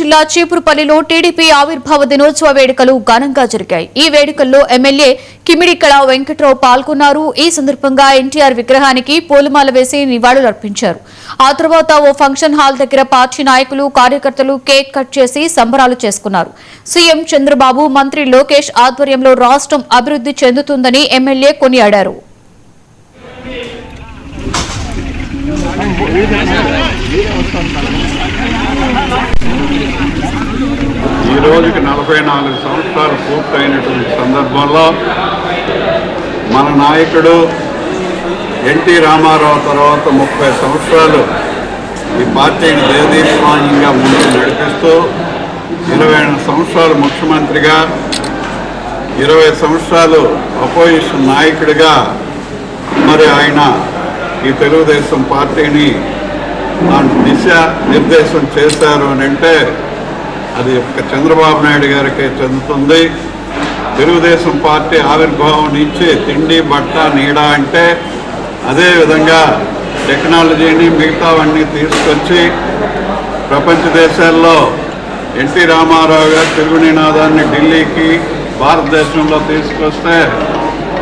జిల్లా చీపురుపల్లిలో టీడీపీ ఆవిర్భావ దినోత్సవ వేడుకలు ఘనంగా జరిగాయి. ఈ వేడుకల్లో ఎమ్మెల్యే కిమిడికళ వెంకట్రావు పాల్గొన్నారు. ఈ సందర్భంగా ఎన్టీఆర్ విగ్రహానికి పూలమాల వేసి నివాళులర్పించారు. ఆ తర్వాత ఓ ఫంక్షన్ హాల్ దగ్గర పార్టీ నాయకులు, కార్యకర్తలు కేక్ కట్ చేసి సంబరాలు చేసుకున్నారు. సీఎం చంద్రబాబు, మంత్రి లోకేష్ ఆధ్వర్యంలో రాష్ట్రం అభివృద్ధి చెందుతుందని ఎమ్మెల్యే కొనియాడారు. ఈ రోజుకి 44 సంవత్సరాలు పూర్తయినటువంటి సందర్భంలో మన నాయకుడు ఎన్టీ రామారావు తర్వాత 30 సంవత్సరాలు ఈ పార్టీని దేదీప్యమానంగా ముందుకు నడిపిస్తూ 20 సంవత్సరాలు ముఖ్యమంత్రిగా, 20 సంవత్సరాలు అపోజిషన్ నాయకుడిగా మరి ఆయన ఈ తెలుగుదేశం పార్టీని దిశ నిర్దేశం చేశారు అని అంటే అది చంద్రబాబు నాయుడు గారికే చెందుతుంది. తెలుగుదేశం పార్టీ ఆవిర్భావం నుంచి తిండి, బట్ట, నీడ అంటే అదేవిధంగా టెక్నాలజీని మిగతావన్నీ తీసుకొచ్చి ప్రపంచ దేశాల్లో ఎన్టీ రామారావు గారు తెలుగు నినాదాన్ని ఢిల్లీకి, భారతదేశంలో తీసుకొస్తే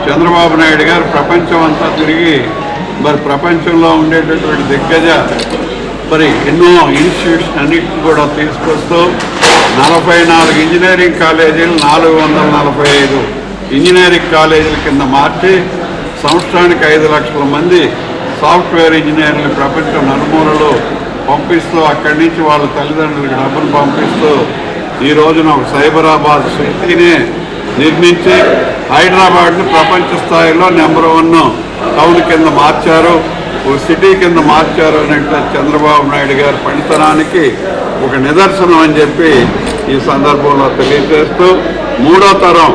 చంద్రబాబు నాయుడు గారు ప్రపంచం అంతా తిరిగి మరి ప్రపంచంలో ఉండేటటువంటి దిగ్గజ మరి ఎన్నో ఇన్స్టిట్యూషన్ అన్నిటిని కూడా తీసుకొస్తూ 44 ఇంజనీరింగ్ కాలేజీలు 445 ఇంజనీరింగ్ కాలేజీల కింద మార్చి సంవత్సరానికి 5 లక్షల మంది సాఫ్ట్వేర్ ఇంజనీర్లు ప్రపంచం నలుమూలలు పంపిస్తూ అక్కడి నుంచి వాళ్ళ తల్లిదండ్రులకు డబ్బులు పంపిస్తూ ఈ రోజున ఒక సైబరాబాద్ సిటీని నిర్మించి హైదరాబాద్ను ప్రపంచ స్థాయిలో నెంబర్ 1 టౌన్ కింద మార్చారు, ఒక సిటీ కింద మార్చారు అంటే చంద్రబాబు నాయుడు గారి పనితనానికి ఒక నిదర్శనం అని చెప్పి ఈ సందర్భంలో తెలియజేస్తూ, 3వ తరం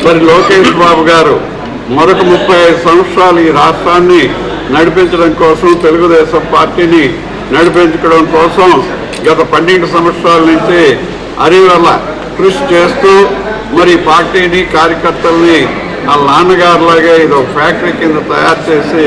మరి లోకేష్ బాబు గారు మరొక 35 సంవత్సరాలు ఈ రాష్ట్రాన్ని నడిపించడం కోసం, తెలుగుదేశం పార్టీని నడిపించడం కోసం గత 12 సంవత్సరాల నుంచి అరివల్ల కృషి చేస్తూ మరి పార్టీని, కార్యకర్తల్ని వాళ్ళ నాన్నగారులాగే ఇది ఒక ఫ్యాక్టరీ కింద తయారు చేసి